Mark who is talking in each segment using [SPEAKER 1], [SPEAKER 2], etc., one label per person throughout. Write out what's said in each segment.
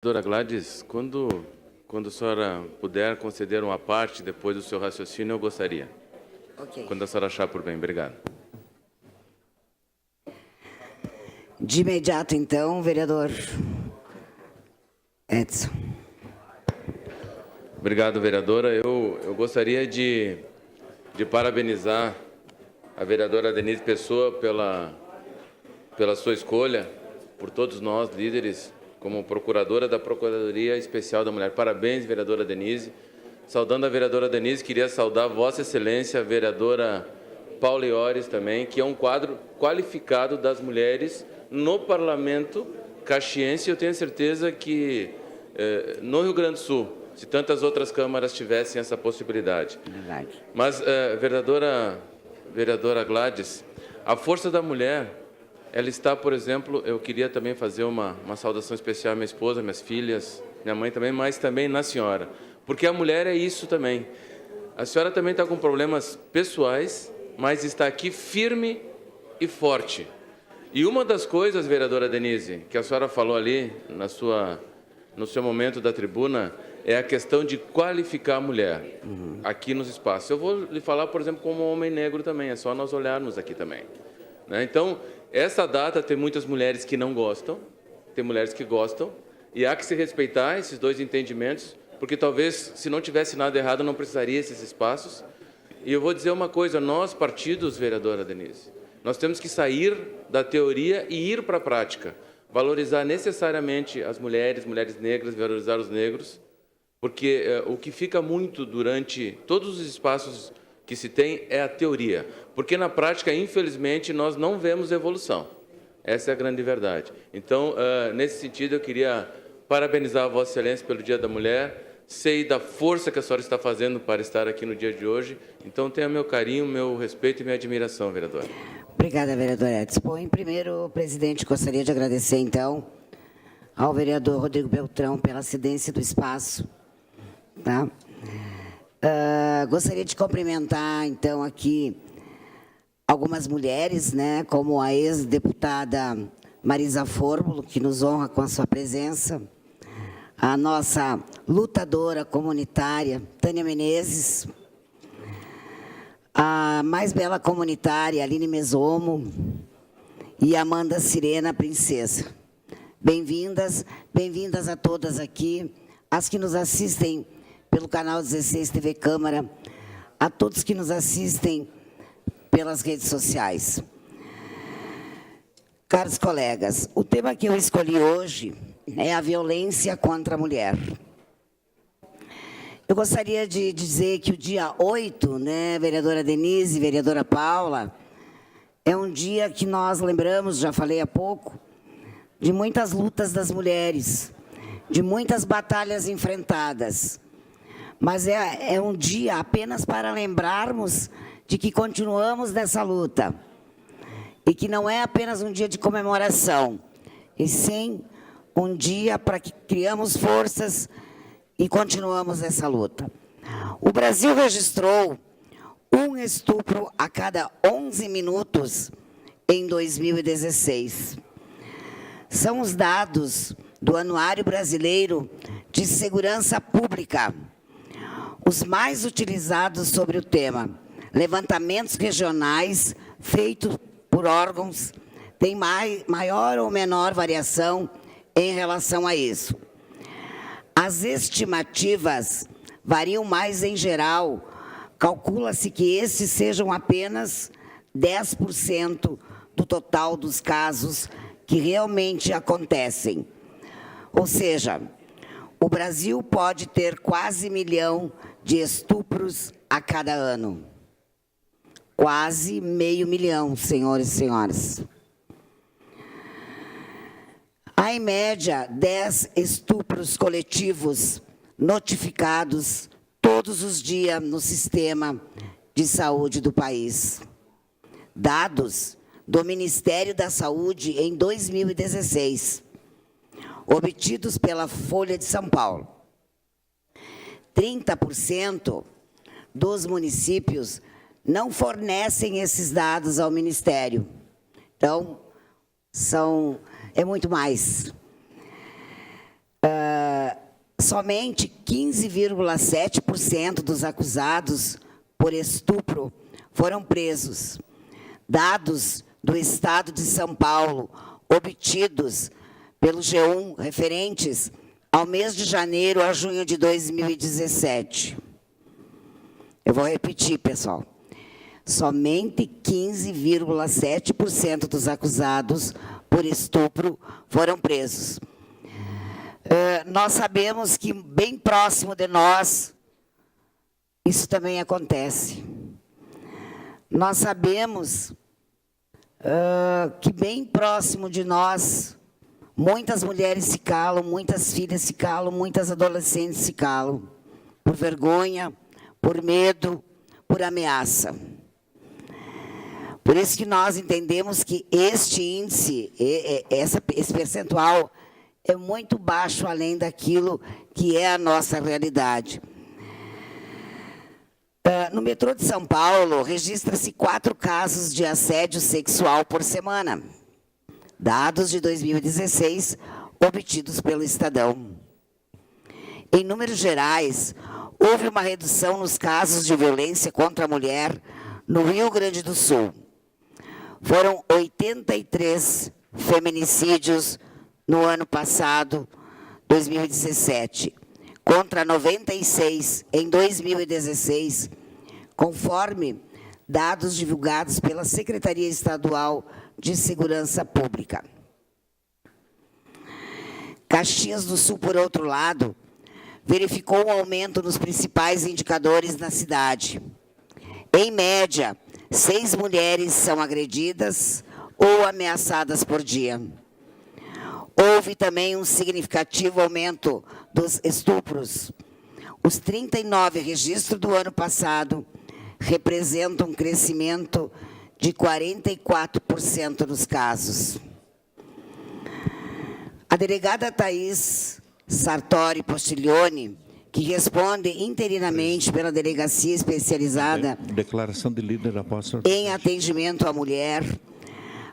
[SPEAKER 1] Doutora Gladys, quando a senhora puder conceder uma parte depois do seu raciocínio, eu gostaria.
[SPEAKER 2] Ok.
[SPEAKER 1] Quando a senhora achar por bem. Obrigado.
[SPEAKER 2] De imediato, então, vereador Edson.
[SPEAKER 1] Obrigado, vereadora. Eu gostaria de parabenizar a vereadora Denise Pessoa pela sua escolha, por todos nós, líderes, como procuradora da Procuradoria Especial da Mulher. Parabéns, vereadora Denise. Saudando a vereadora Denise, queria saudar Vossa Excelência, a vereadora Paula Iores também, que é um quadro qualificado das mulheres no Parlamento caxiense. Eu tenho certeza que no Rio Grande do Sul, se tantas outras câmaras tivessem essa possibilidade.
[SPEAKER 2] Verdade.
[SPEAKER 1] Mas, vereadora Gladys, a força da mulher, ela está, por exemplo, eu queria também fazer uma saudação especial à minha esposa, minhas filhas, minha mãe também, mas também na senhora. Porque a mulher é isso também. A senhora também está com problemas pessoais, mas está aqui firme e forte. E uma das coisas, vereadora Denise, que a senhora falou ali no seu momento da tribuna, é a questão de qualificar a mulher aqui nos espaços. Eu vou lhe falar, por exemplo, como homem negro também, é só nós olharmos aqui também. Né? Então, essa data tem muitas mulheres que não gostam, tem mulheres que gostam, e há que se respeitar esses dois entendimentos, porque talvez, se não tivesse nada errado, não precisaria esses espaços. E eu vou dizer uma coisa, nós, partidos, vereadora Denise, nós temos que sair da teoria e ir para a prática. Valorizar necessariamente as mulheres negras, valorizar os negros, porque o que fica muito durante todos os espaços que se tem é a teoria, porque na prática, infelizmente, nós não vemos evolução. Essa é a grande verdade. Então, nesse sentido, eu queria parabenizar a Vossa Excelência pelo Dia da Mulher, sei da força que a senhora está fazendo para estar aqui no dia de hoje, então tenha meu carinho, meu respeito e minha admiração, vereadora.
[SPEAKER 2] Obrigada, vereador Edson. Bom, em primeiro, presidente, gostaria de agradecer, então, ao vereador Rodrigo Beltrão pela cedência do espaço. Tá? Gostaria de cumprimentar, então, aqui algumas mulheres, né, como a ex-deputada Marisa Fórmulo, que nos honra com a sua presença, a nossa lutadora comunitária, Tânia Menezes, a mais bela comunitária, Aline Mesomo, e Amanda Sirena Princesa. Bem-vindas, bem-vindas a todas aqui, as que nos assistem pelo canal 16 TV Câmara, a todos que nos assistem pelas redes sociais. Caros colegas, o tema que eu escolhi hoje é a violência contra a mulher. Eu gostaria de dizer que o dia 8, né, vereadora Denise, vereadora Paula, é um dia que nós lembramos, já falei há pouco, de muitas lutas das mulheres, de muitas batalhas enfrentadas. Mas é um dia apenas para lembrarmos de que continuamos nessa luta. E que não é apenas um dia de comemoração, e sim um dia para que criamos forças e continuamos essa luta. O Brasil registrou um estupro a cada 11 minutos em 2016. São os dados do Anuário Brasileiro de Segurança Pública, os mais utilizados sobre o tema. Levantamentos regionais feitos por órgãos têm maior ou menor variação em relação a isso. As estimativas variam mais em geral. Calcula-se que esses sejam apenas 10% do total dos casos que realmente acontecem. Ou seja, o Brasil pode ter quase 1 milhão de estupros a cada ano. Quase 500 mil, senhores e senhoras. Há, em média, 10 estupros coletivos notificados todos os dias no sistema de saúde do país. Dados do Ministério da Saúde em 2016, obtidos pela Folha de São Paulo. 30% dos municípios não fornecem esses dados ao Ministério. Então, é muito mais. Somente 15,7% dos acusados por estupro foram presos. Dados do Estado de São Paulo, obtidos pelo G1, referentes ao mês de janeiro a junho de 2017. Eu vou repetir, pessoal. Somente 15,7% dos acusados por estupro foram presos. Nós sabemos que, bem próximo de nós, isso também acontece. Nós sabemos que, bem próximo de nós, muitas mulheres se calam, muitas filhas se calam, muitas adolescentes se calam, por vergonha, por medo, por ameaça. Por isso que nós entendemos que este índice, esse percentual, é muito baixo além daquilo que é a nossa realidade. No metrô de São Paulo, registra-se 4 casos de assédio sexual por semana. Dados de 2016, obtidos pelo Estadão. Em números gerais, houve uma redução nos casos de violência contra a mulher no Rio Grande do Sul. Foram 83 feminicídios no ano passado, 2017, contra 96 em 2016, conforme dados divulgados pela Secretaria Estadual de Segurança Pública. Caxias do Sul, por outro lado, verificou um aumento nos principais indicadores na cidade. Em média, 6 mulheres são agredidas ou ameaçadas por dia. Houve também um significativo aumento dos estupros. Os 39 registros do ano passado representam um crescimento de 44% nos casos. A delegada Thaís Sartori Postiglione, que responde interinamente pela Delegacia Especializada
[SPEAKER 3] Declaração de líder após
[SPEAKER 2] em atendimento à mulher,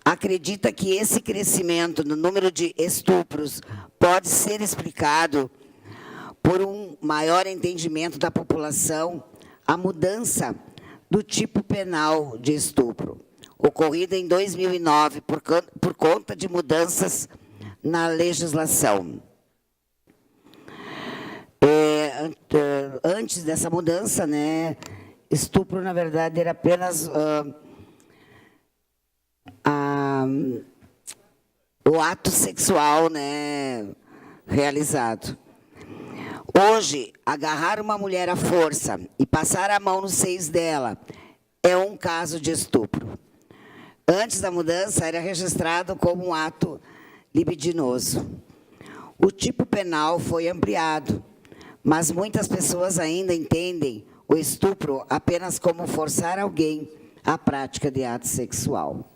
[SPEAKER 2] acredita que esse crescimento no número de estupros pode ser explicado por um maior entendimento da população, a mudança do tipo penal de estupro, ocorrida em 2009 por conta de mudanças na legislação. Antes dessa mudança, né, estupro, na verdade, era apenas o ato sexual, né, realizado. Hoje, agarrar uma mulher à força e passar a mão nos seios dela é um caso de estupro. Antes da mudança, era registrado como um ato libidinoso. O tipo penal foi ampliado, mas muitas pessoas ainda entendem o estupro apenas como forçar alguém à prática de ato sexual.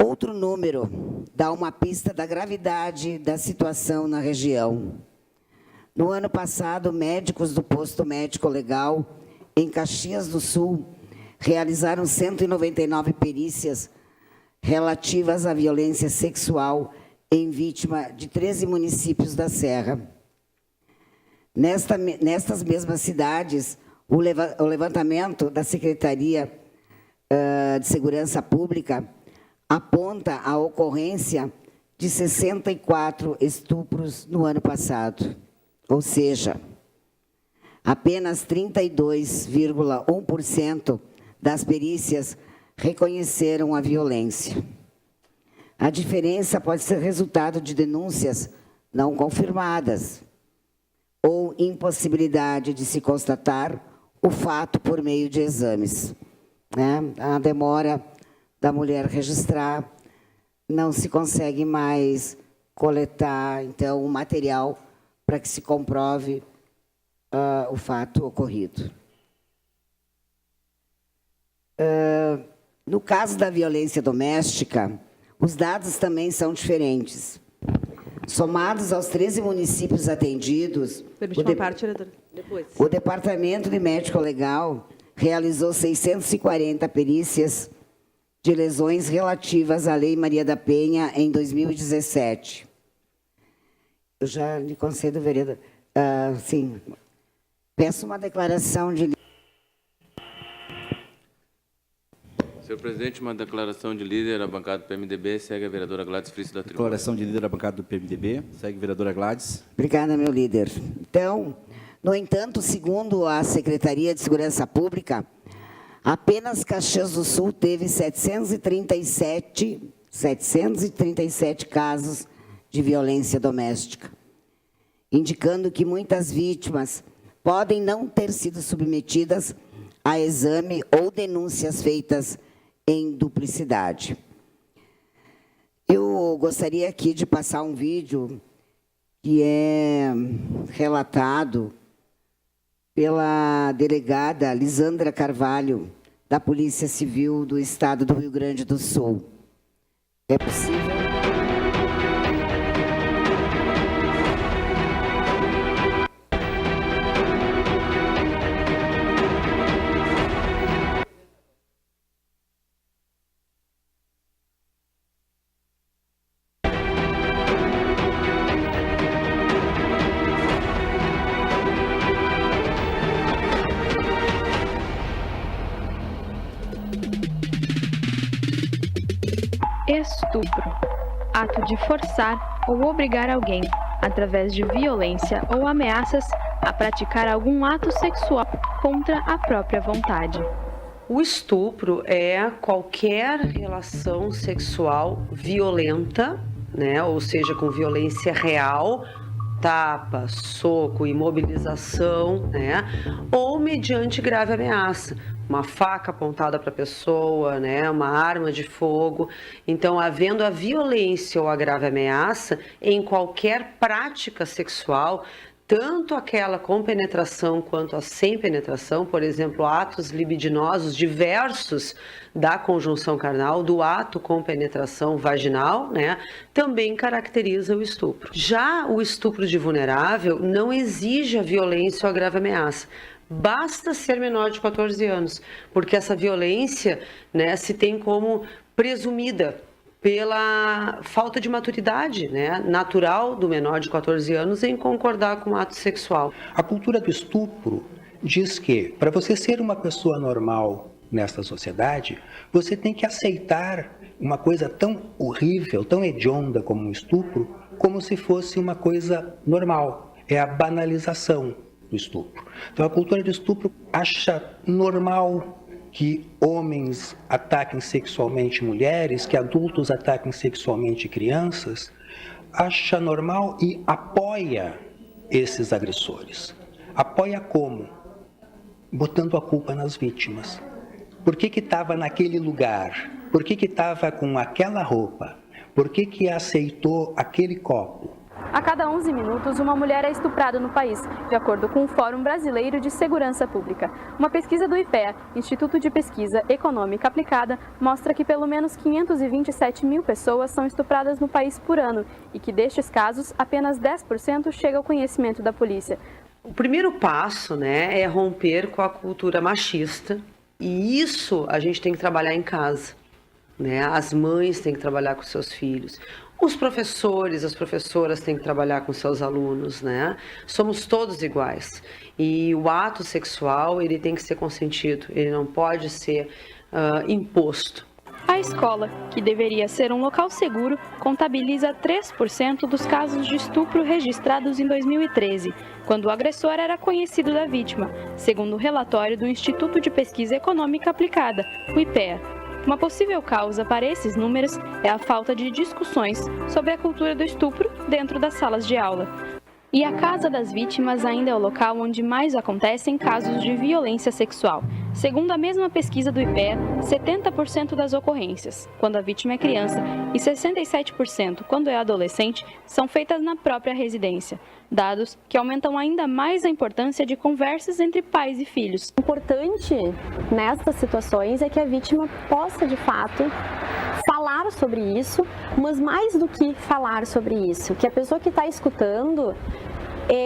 [SPEAKER 2] Outro número dá uma pista da gravidade da situação na região. No ano passado, médicos do posto médico legal, em Caxias do Sul, realizaram 199 perícias relativas à violência sexual em vítima de 13 municípios da Serra. Nestas mesmas cidades, o levantamento da Secretaria de Segurança Pública aponta a ocorrência de 64 estupros no ano passado. Ou seja, apenas 32,1% das perícias reconheceram a violência. A diferença pode ser resultado de denúncias não confirmadas ou impossibilidade de se constatar o fato por meio de exames, né? A demora da mulher registrar, não se consegue mais coletar, então, o material para que se comprove o fato ocorrido. No caso da violência doméstica, os dados também são diferentes. Somados aos 13 municípios atendidos, o Departamento de Médico Legal realizou 640 perícias de lesões relativas à Lei Maria da Penha em 2017. Eu já lhe concedo, vereador. Sim. Peço uma declaração de...
[SPEAKER 1] Senhor presidente, uma declaração de líder da bancada do PMDB. Segue a vereadora Gladys Friis da tribuna.
[SPEAKER 4] Declaração de líder da bancada do PMDB. Segue a vereadora Gladys.
[SPEAKER 2] Obrigada, meu líder. Então, no entanto, segundo a Secretaria de Segurança Pública, apenas Caxias do Sul teve 737 casos de violência doméstica, indicando que muitas vítimas podem não ter sido submetidas a exame ou denúncias feitas em duplicidade. Eu gostaria aqui de passar um vídeo que é relatado pela delegada Lisandra Carvalho, da Polícia Civil do Estado do Rio Grande do Sul. É possível?
[SPEAKER 5] Estupro. Ato de forçar ou obrigar alguém, através de violência ou ameaças, a praticar algum ato sexual contra a própria vontade.
[SPEAKER 6] O estupro é qualquer relação sexual violenta, né? Ou seja, com violência real, tapa, soco, imobilização, né? Ou mediante grave ameaça. Uma faca apontada para a pessoa, né, uma arma de fogo. Então, havendo a violência ou a grave ameaça em qualquer prática sexual, tanto aquela com penetração quanto a sem penetração, por exemplo, atos libidinosos diversos da conjunção carnal, do ato com penetração vaginal, né, também caracteriza o estupro. Já o estupro de vulnerável não exige a violência ou a grave ameaça. Basta ser menor de 14 anos, porque essa violência, né, se tem como presumida pela falta de maturidade, né, natural do menor de 14 anos em concordar com o ato sexual.
[SPEAKER 7] A cultura do estupro diz que, para você ser uma pessoa normal nesta sociedade, você tem que aceitar uma coisa tão horrível, tão hedionda como um estupro, como se fosse uma coisa normal. É a banalização do estupro. Então, a cultura do estupro acha normal que homens ataquem sexualmente mulheres, que adultos ataquem sexualmente crianças, acha normal e apoia esses agressores. Apoia como? Botando a culpa nas vítimas. Por que estava naquele lugar? Por que estava com aquela roupa? Por que aceitou aquele copo?
[SPEAKER 5] A cada 11 minutos, uma mulher é estuprada no país, de acordo com o Fórum Brasileiro de Segurança Pública. Uma pesquisa do IPEA, Instituto de Pesquisa Econômica Aplicada, mostra que pelo menos 527 mil pessoas são estupradas no país por ano e que destes casos, apenas 10% chega ao conhecimento da polícia.
[SPEAKER 6] O primeiro passo, né, é romper com a cultura machista, e isso a gente tem que trabalhar em casa, né? As mães têm que trabalhar com seus filhos. Os professores, as professoras têm que trabalhar com seus alunos, né? Somos todos iguais. E o ato sexual, ele tem que ser consentido, ele não pode ser imposto.
[SPEAKER 5] A escola, que deveria ser um local seguro, contabiliza 3% dos casos de estupro registrados em 2013, quando o agressor era conhecido da vítima, segundo o relatório do Instituto de Pesquisa Econômica Aplicada, o IPEA. Uma possível causa para esses números é a falta de discussões sobre a cultura do estupro dentro das salas de aula. E a casa das vítimas ainda é o local onde mais acontecem casos de violência sexual. Segundo a mesma pesquisa do IPEA, 70% das ocorrências, quando a vítima é criança, e 67% quando é adolescente, são feitas na própria residência. Dados que aumentam ainda mais a importância de conversas entre pais e filhos.
[SPEAKER 8] O importante nessas situações é que a vítima possa, de fato, falar sobre isso, mas mais do que falar sobre isso, que a pessoa que está escutando,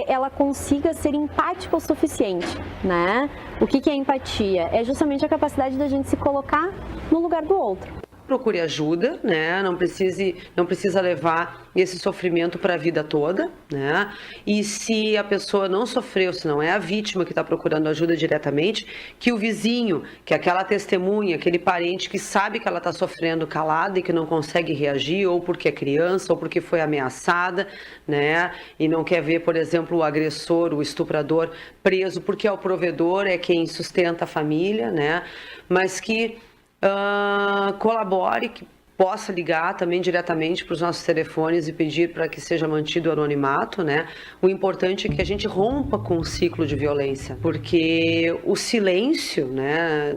[SPEAKER 8] ela consiga ser empática o suficiente, né? O que é empatia? É justamente a capacidade da gente se colocar no lugar do outro.
[SPEAKER 6] procure ajuda, né? Não precisa levar esse sofrimento para a vida toda, né? E se a pessoa não sofreu, se não é a vítima que está procurando ajuda diretamente, que o vizinho, que aquela testemunha, aquele parente que sabe que ela está sofrendo calada e que não consegue reagir, ou porque é criança, ou porque foi ameaçada, né? E não quer ver, por exemplo, o agressor, o estuprador preso, porque é o provedor, é quem sustenta a família, né? Mas que colabore, que possa ligar também diretamente para os nossos telefones e pedir para que seja mantido o anonimato, né? O importante é que a gente rompa com o ciclo de violência, porque o silêncio, né?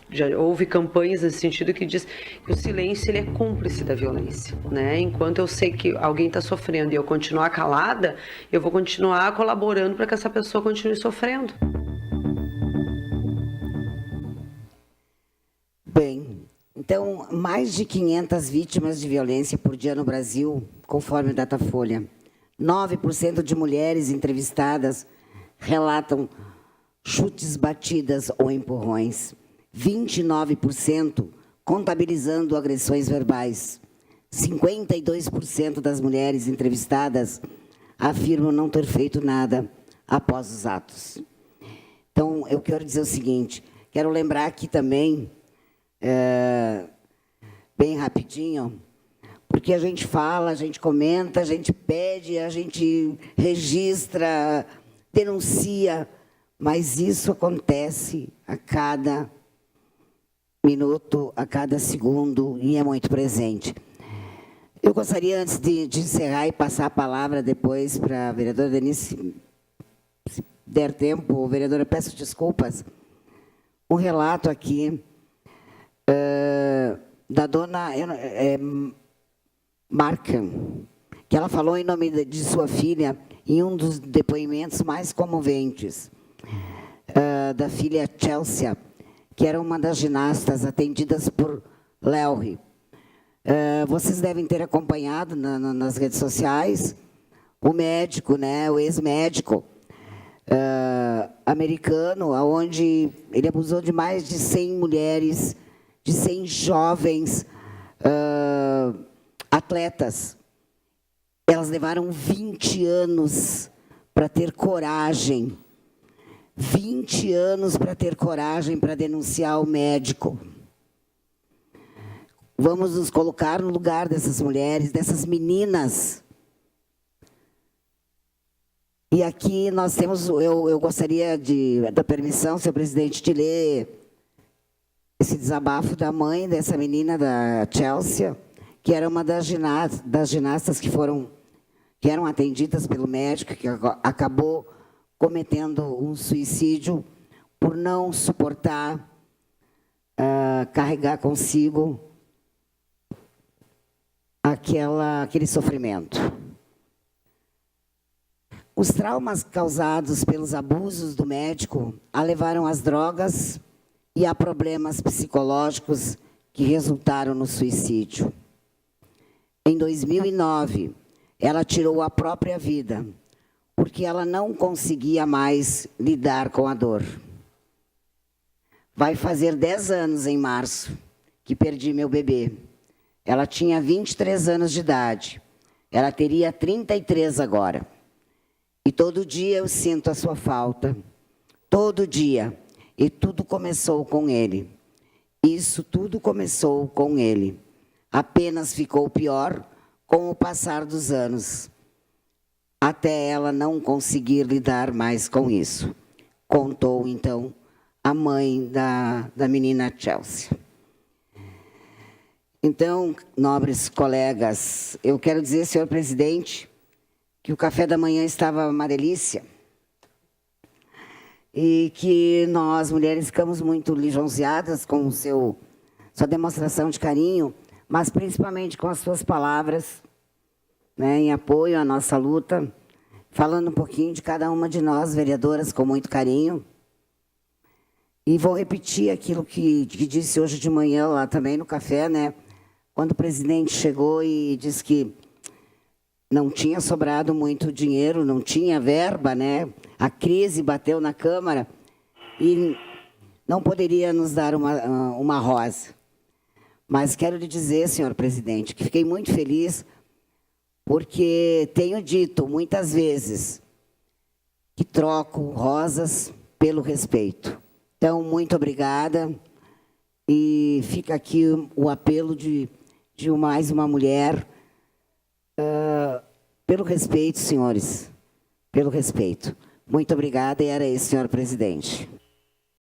[SPEAKER 6] Já houve campanhas nesse sentido que diz que o silêncio ele é cúmplice da violência, né? Enquanto eu sei que alguém está sofrendo e eu continuar calada, eu vou continuar colaborando para que essa pessoa continue sofrendo.
[SPEAKER 2] Bem, então, mais de 500 vítimas de violência por dia no Brasil, conforme o Datafolha. 9% de mulheres entrevistadas relatam chutes, batidas ou empurrões. 29% contabilizando agressões verbais. 52% das mulheres entrevistadas afirmam não ter feito nada após os atos. Então, eu quero dizer o seguinte, quero lembrar aqui também, bem rapidinho, porque a gente fala, a gente comenta, a gente pede, a gente registra, denuncia, mas isso acontece a cada minuto, a cada segundo, e é muito presente. Eu gostaria, antes de encerrar e passar a palavra depois para a vereadora Denise, se der tempo, vereadora, peço desculpas, um relato aqui da dona Marca, que ela falou em nome de sua filha em um dos depoimentos mais comoventes, da filha Chelsea, que era uma das ginastas atendidas por Lelry. Vocês devem ter acompanhado nas redes sociais o médico, né, o ex-médico americano, onde ele abusou de mais de 100 mulheres, de 100 jovens atletas. Elas levaram 20 anos para ter coragem. 20 anos para ter coragem para denunciar o médico. Vamos nos colocar no lugar dessas mulheres, dessas meninas. E aqui nós temos, eu gostaria da permissão, senhor presidente, de ler esse desabafo da mãe dessa menina, da Chelsea, que era uma das ginastas que eram atendidas pelo médico, que acabou cometendo um suicídio por não suportar carregar consigo aquele sofrimento. Os traumas causados pelos abusos do médico a levaram às drogas e a problemas psicológicos que resultaram no suicídio. Em 2009, ela tirou a própria vida, porque ela não conseguia mais lidar com a dor. Vai fazer 10 anos em março que perdi meu bebê. Ela tinha 23 anos de idade. Ela teria 33 agora. E todo dia eu sinto a sua falta. Todo dia. E tudo começou com ele. Isso tudo começou com ele. Apenas ficou pior com o passar dos anos, até ela não conseguir lidar mais com isso. Contou, então, a mãe da menina Chelsea. Então, nobres colegas, eu quero dizer, senhor presidente, que o café da manhã estava uma delícia e que nós, mulheres, ficamos muito lisonjeadas com sua demonstração de carinho, mas principalmente com as suas palavras, né, em apoio à nossa luta, falando um pouquinho de cada uma de nós, vereadoras, com muito carinho. E vou repetir aquilo que disse hoje de manhã lá também no café, né, quando o presidente chegou e disse que não tinha sobrado muito dinheiro, não tinha verba, né, a crise bateu na Câmara e não poderia nos dar uma rosa. Mas quero lhe dizer, senhor presidente, que fiquei muito feliz porque tenho dito muitas vezes que troco rosas pelo respeito. Então, muito obrigada. E fica aqui o apelo de mais uma mulher, pelo respeito, senhores, pelo respeito. Muito obrigada, e era isso, senhor presidente.